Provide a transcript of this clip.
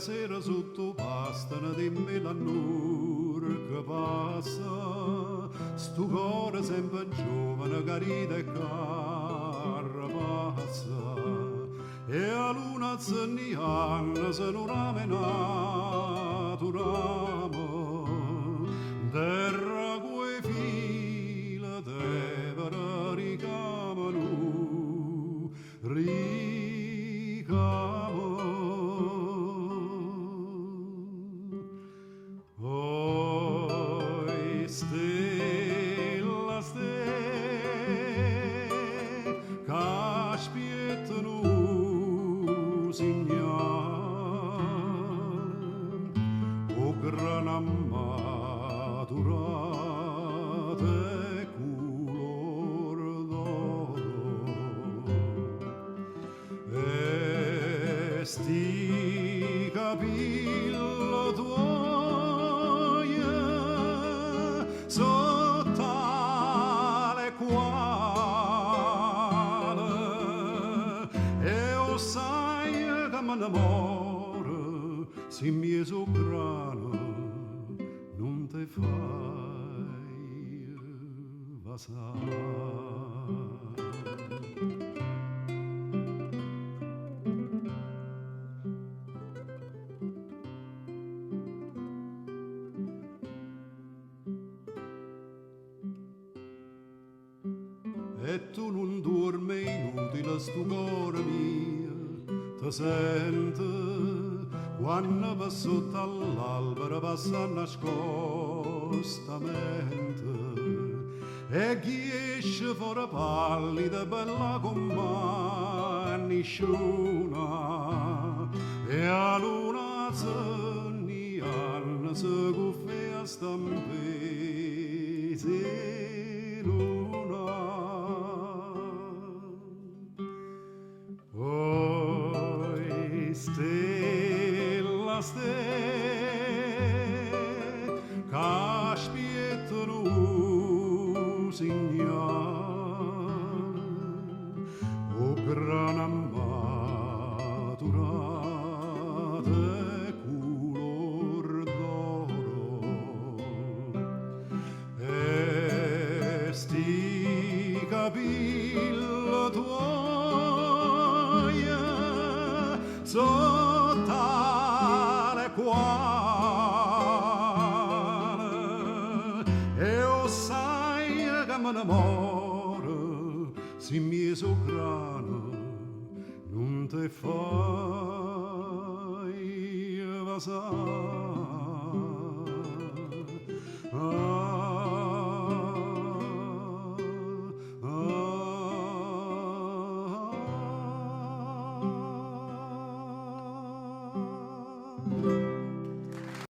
sera sotto pastano di melanur che passa, stu cuore sempre giovane carita e carapazza, e a luna zenniana se non ramenato un ramo, terra quei fila te per ricamano, oi stella che spiettano segnale o gran ammaturate color d'oro e sti capillo tuoi sotto le quale e o sai che me n'amore si mi sopranno non te fai vasare. E tu non dormi inutile stu cuore mio, ti sente quando va sotto all'albero passa nascostamente e chi esce fuori pallida bella compagnisciuna e a luna zenniana se cuffia stampese luna. Oi stella che spiettano segnale o gran ammaturate color d'oro e sti capillo tuoi sotto le quale e o sai che me n'amore si mi socrano non te fai vasare.